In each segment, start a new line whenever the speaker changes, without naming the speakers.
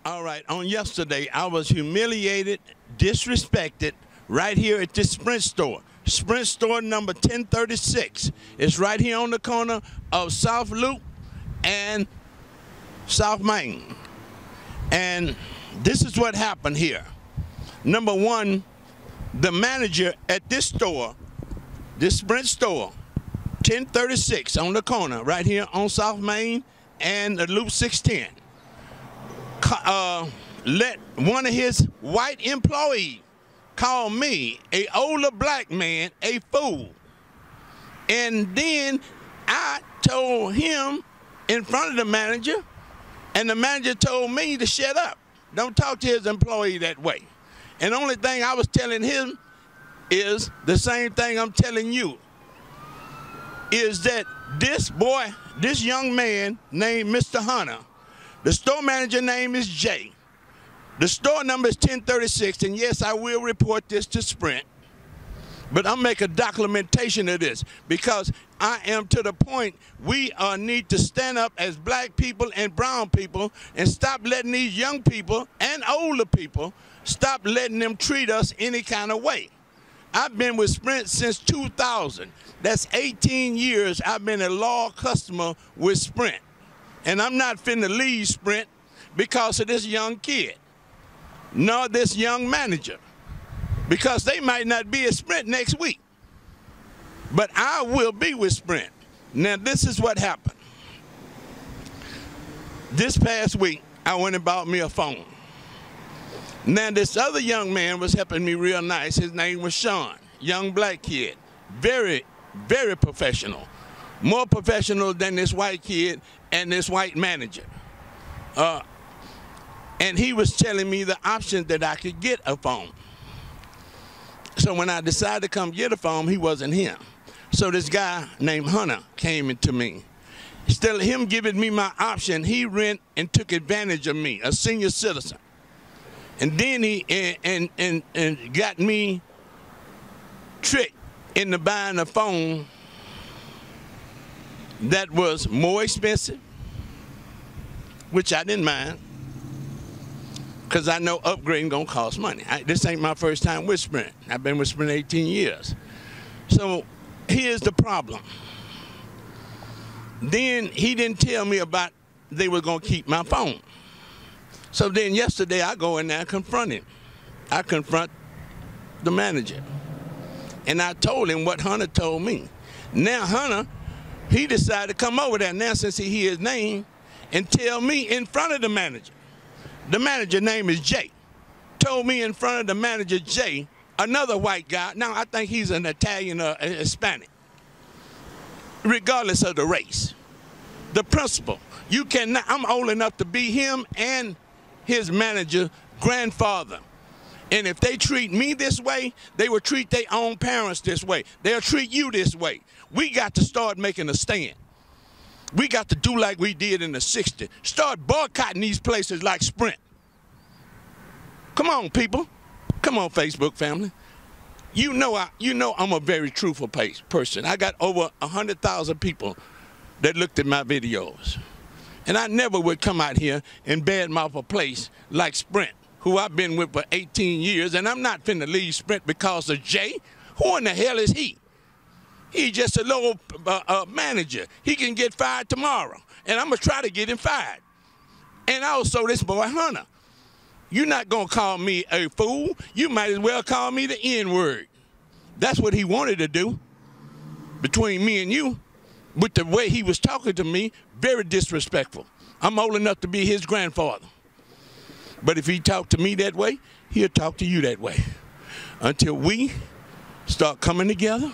All right, on yesterday, I was humiliated, disrespected right here at this Sprint store. Sprint store number 1036. It's right here on the corner of South Loop and South Main. And this is what happened here. Number one, the manager at this store, this Sprint store, 1036 on the corner, right here on South Main and the Loop 610, let one of his white employees call me, a older black man, a fool. And then I told him in front of the manager, and the manager told me to shut up. Don't talk to his employee that way. And the only thing I was telling him is the same thing I'm telling you, is that this boy, this young man named Mr. Hunter, the store manager name is Jay. The store number is 1036, and yes, I will report this to Sprint, but I'll make a documentation of this because I am to the point we need to stand up as black people and brown people and stop letting these young people and older people, stop letting them treat us any kind of way. I've been with Sprint since 2000. That's 18 years I've been a loyal customer with Sprint. And I'm not finna leave Sprint because of this young kid, nor this young manager, because they might not be at Sprint next week. But I will be with Sprint. Now, this is what happened. This past week, I went and bought me a phone. Now, this other young man was helping me real nice. His name was Sean, young black kid, very, very professional. More professional than this white kid and this white manager. And he was telling me the options that I could get a phone. So when I decided to come get a phone, he wasn't here. So this guy named Hunter came into me. Instead of him giving me my option, he went and took advantage of me, a senior citizen. And then he and got me tricked into buying a phone that was more expensive, which I didn't mind, because I know upgrading gonna cost money. This ain't my first time with Sprint. I've been with Sprint 18 years. So here's the problem. Then he didn't tell me about they were gonna keep my phone. So then yesterday I go in there and confront him. I confront the manager. And I told him what Hunter told me. Now Hunter, he decided to come over there now since he hears his name and tell me in front of the manager. The manager name is Jay. Told me in front of the manager Jay, another white guy. Now I think he's an Italian or Hispanic. Regardless of the race. The principle. You cannot, I'm old enough to be him and his manager grandfather. And if they treat me this way, they will treat their own parents this way. They'll treat you this way. We got to start making a stand. We got to do like we did in the 60s. Start boycotting these places like Sprint. Come on, people. Come on, Facebook family. You know I'm a very truthful person. I got over 100,000 people that looked at my videos. And I never would come out here and badmouth a place like Sprint, who I've been with for 18 years, and I'm not finna leave Sprint because of Jay. Who in the hell is he? He's just a little manager. He can get fired tomorrow, and I'm gonna try to get him fired. And also this boy Hunter. You're not gonna call me a fool. You might as well call me the N-word. That's what he wanted to do between me and you. With the way he was talking to me, very disrespectful. I'm old enough to be his grandfather. But if he talked to me that way, he'll talk to you that way. Until we start coming together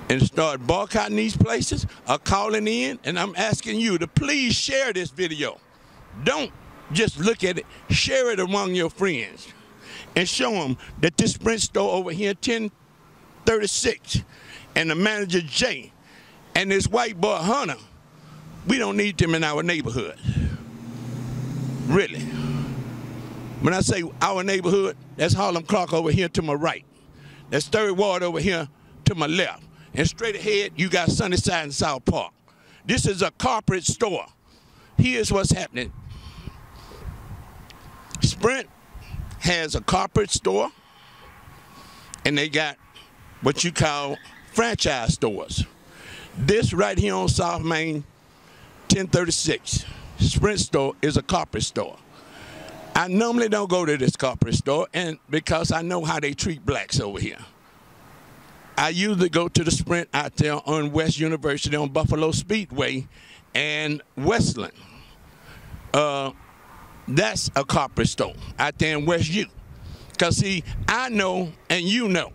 and start boycotting these places or calling in, and I'm asking you to please share this video. Don't just look at it, share it among your friends and show them that this Sprint store over here, 1036, and the manager Jay and this white boy Hunter, we don't need them in our neighborhood. Really. When I say our neighborhood, that's Harlem Clark over here to my right. That's 3rd Ward over here to my left. And straight ahead, you got Sunnyside and South Park. This is a corporate store. Here's what's happening. Sprint has a corporate store, and they got what you call franchise stores. This right here on South Main, 1036, Sprint store is a corporate store. I normally don't go to this corporate store, and because I know how they treat blacks over here. I usually go to the Sprint out there on West University on Buffalo Speedway and Westland. That's a corporate store out there in West U. Because, see, I know and you know,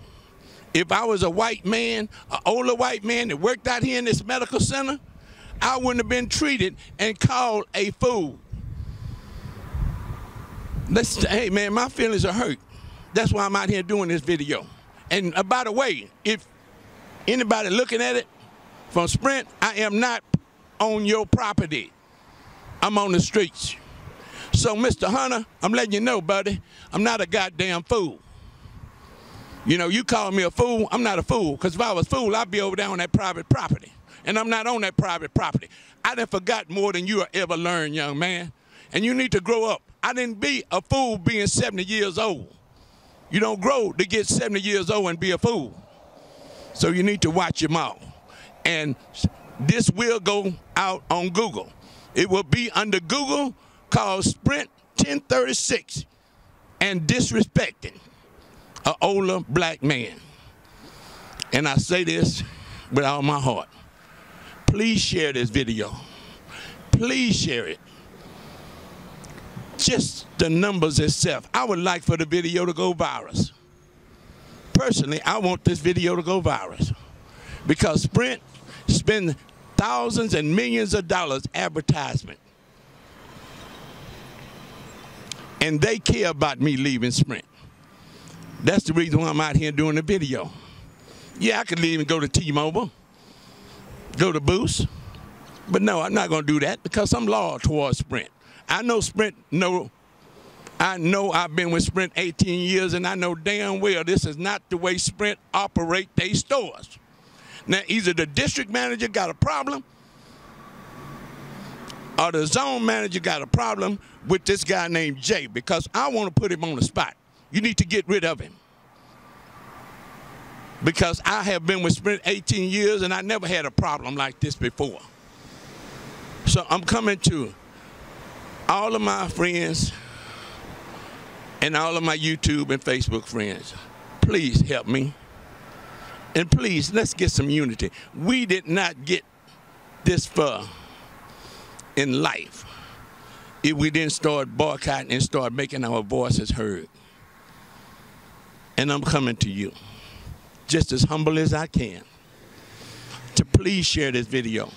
if I was a white man, an older white man that worked out here in this medical center, I wouldn't have been treated and called a fool. Hey, man, my feelings are hurt. That's why I'm out here doing this video. And by the way, if anybody looking at it from Sprint, I am not on your property. I'm on the streets. So, Mr. Hunter, I'm letting you know, buddy, I'm not a goddamn fool. You know, you call me a fool, I'm not a fool, because if I was a fool, I'd be over there on that private property. And I'm not on that private property. I done forgot more than you will ever learn, young man. And you need to grow up. I didn't be a fool being 70 years old. You don't grow to get 70 years old and be a fool. So you need to watch your mouth. And this will go out on Google. It will be under Google called Sprint 1036 and disrespecting an older black man. And I say this with all my heart. Please share this video. Please share it. Just the numbers itself. I would like for the video to go viral. Personally, I want this video to go viral because Sprint spends thousands and millions of dollars advertisement. And they care about me leaving Sprint. That's the reason why I'm out here doing the video. Yeah, I could leave and go to T-Mobile, go to Boost, but no, I'm not going to do that because I'm loyal towards Sprint. I know Sprint, I know I've been with Sprint 18 years, and I know damn well this is not the way Sprint operate their stores. Now, either the district manager got a problem or the zone manager got a problem with this guy named Jay, because I want to put him on the spot. You need to get rid of him. Because I have been with Sprint 18 years, and I never had a problem like this before. So I'm coming to all of my friends and all of my YouTube and Facebook friends. Please help me. And please, let's get some unity. We did not get this far in life if we didn't start boycotting and start making our voices heard. And I'm coming to you, just as humble as I can, to please share this video.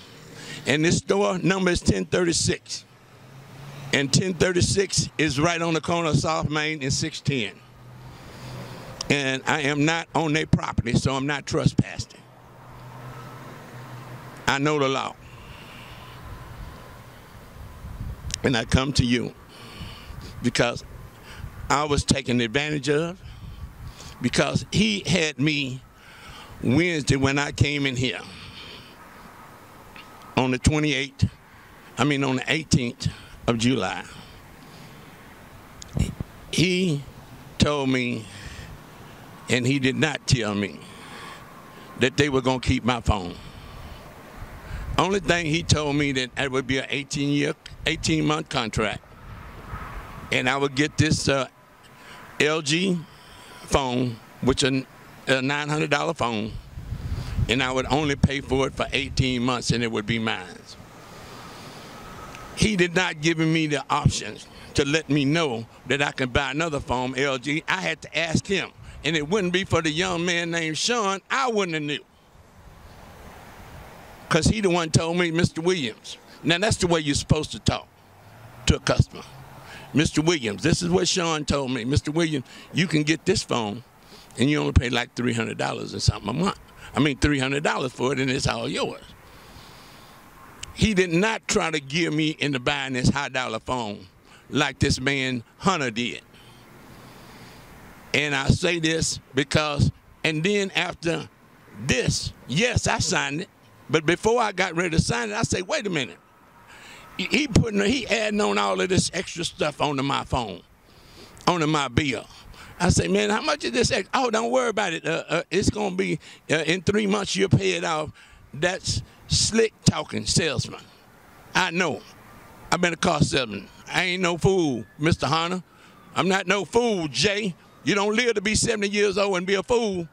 And this store number is 1036. And 1036 is right on the corner of South Main and 610. And I am not on their property, so I'm not trespassing. I know the law. And I come to you because I was taken advantage of, because he had me Wednesday when I came in here on the 28th, on the 18th of July. He told me, and he did not tell me, that they were going to keep my phone. Only thing he told me that it would be an 18-month contract, and I would get this LG phone, which is a $900 phone, and I would only pay for it for 18 months, and it would be mine. He did not give me the options to let me know that I could buy another phone, LG. I had to ask him, and it wouldn't be for the young man named Sean. I wouldn't have knew, because he the one told me, Mr. Williams. Now, that's the way you're supposed to talk to a customer. Mr. Williams, this is what Sean told me. Mr. Williams, you can get this phone, and you only pay like $300 or something a month. $300 for it, and it's all yours. He did not try to gear me into buying this high-dollar phone like this man Hunter did. And I say this because, and then after this, yes, I signed it, but before I got ready to sign it, I say, wait a minute. He adding on all of this extra stuff onto my phone. on my bill. I say, man, how much is this? Oh, don't worry about it. It's going to be, in 3 months, you'll pay it off. That's slick talking salesman. I know. I've been a car salesman. I ain't no fool, Mr. Hunter. I'm not no fool, Jay. You don't live to be 70 years old and be a fool.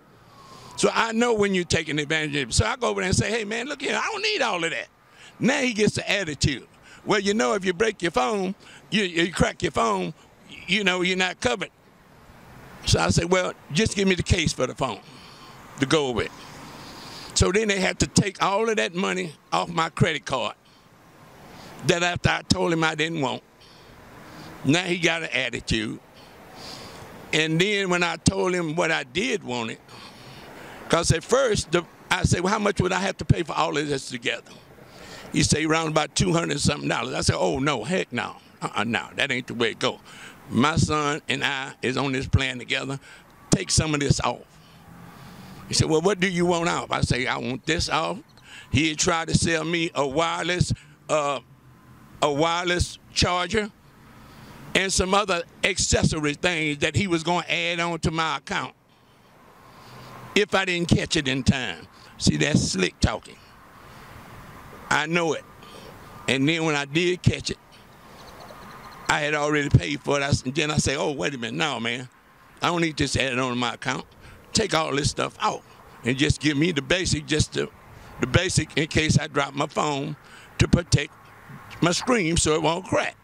So I know when you're taking advantage of it. So I go over there and say, hey, man, look here, I don't need all of that. Now he gets the attitude. Well, you know, if you break your phone, you crack your phone, you know, you're not covered. So I said, well, just give me the case for the phone to go with. So then they had to take all of that money off my credit card that after I told him I didn't want. Now he got an attitude. And then when I told him what I did want it, because at first I said, well, how much would I have to pay for all of this together? He said around about $200-something. I said, oh, no, heck no. No, that ain't the way it go. My son and I is on this plan together. Take some of this off. He said, well, what do you want off? I say, I want this off. He had tried to sell me a wireless charger and some other accessory things that he was going to add on to my account if I didn't catch it in time. See, that's slick talking. I know it. And then when I did catch it, I had already paid for it. And then I say, oh, wait a minute. No, man. I don't need this added on to my account. Take all this stuff out and just give me the basic, just the basic in case I drop my phone to protect my screen so it won't crack.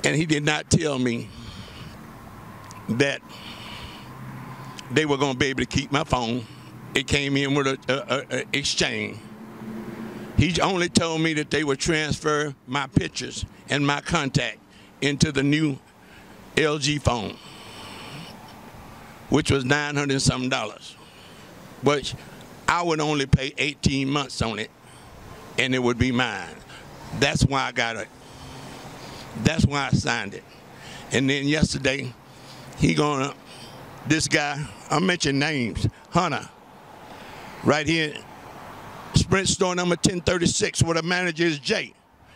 And he did not tell me that they were going to be able to keep my phone. It came in with an exchange. He only told me that they would transfer my pictures and my contact into the new LG phone, which was $900-something, which I would only pay 18 months on it, and it would be mine. That's why I got it. That's why I signed it. And then yesterday, this guy, I'll mention names, Hunter, right here, Sprint store number 1036, where the manager is Jay.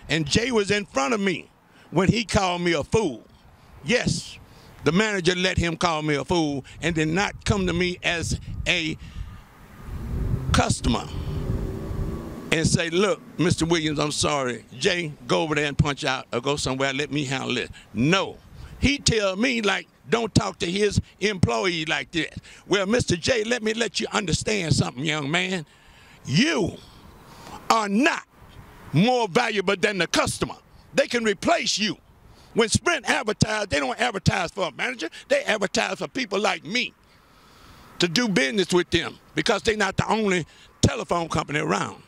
And Jay was in front of me when he called me a fool. Yes, the manager let him call me a fool and did not come to me as a customer and say, look, Mr. Williams, I'm sorry. Jay, go over there and punch out or go somewhere, let me handle it. No. He tell me, like, don't talk to his employee like this. Well, Mr. Jay, let me let you understand something, young man. You are not more valuable than the customer. They can replace you. When Sprint advertise, they don't advertise for a manager. They advertise for people like me to do business with them because they're not the only telephone company around.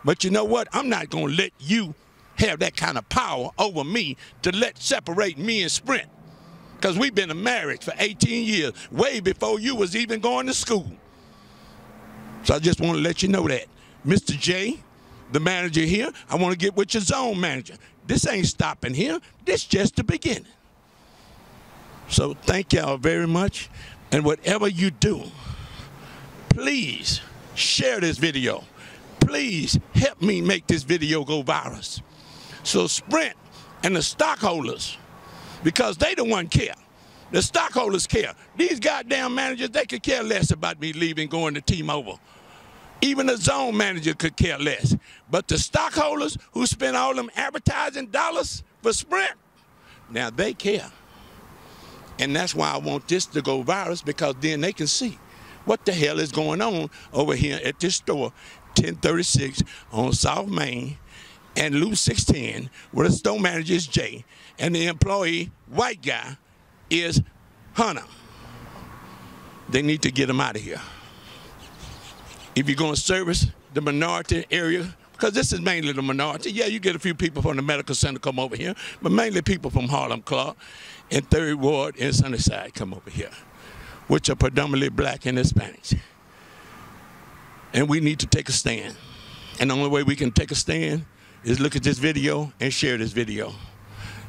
But you know what? I'm not going to let you have that kind of power over me to separate me and Sprint, because we've been a marriage for 18 years, way before you was even going to school. So I just want to let you know that. Mr. J, the manager here, I want to get with your zone manager. This ain't stopping here. This just the beginning. So thank y'all very much. And whatever you do, please share this video. Please help me make this video go viral. So Sprint and the stockholders, because they the one care. The stockholders care. These goddamn managers, they could care less about me leaving, going to T-Mobile. Even the zone manager could care less. But the stockholders who spend all them advertising dollars for Sprint, now they care. And that's why I want this to go viral, because then they can see what the hell is going on over here at this store, 1036 on South Main and Loop 610, where the store manager is Jay, and the employee, white guy, is Hunter. They need to get him out of here. If you're going to service the minority area, because this is mainly the minority. Yeah, you get a few people from the medical center come over here, but mainly people from Harlem Clark and 3rd Ward and Sunnyside come over here, which are predominantly black and Hispanics. And we need to take a stand. And the only way we can take a stand is look at this video and share this video.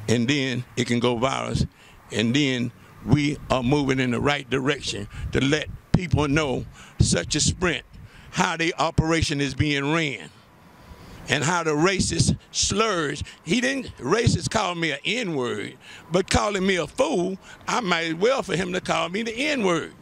And then it can go viral. And then we are moving in the right direction to let people know, such as Sprint, how their operation is being ran. and how the racist slurs. He didn't racist call me an N-word, but calling me a fool, I might as well for him to call me the N-word.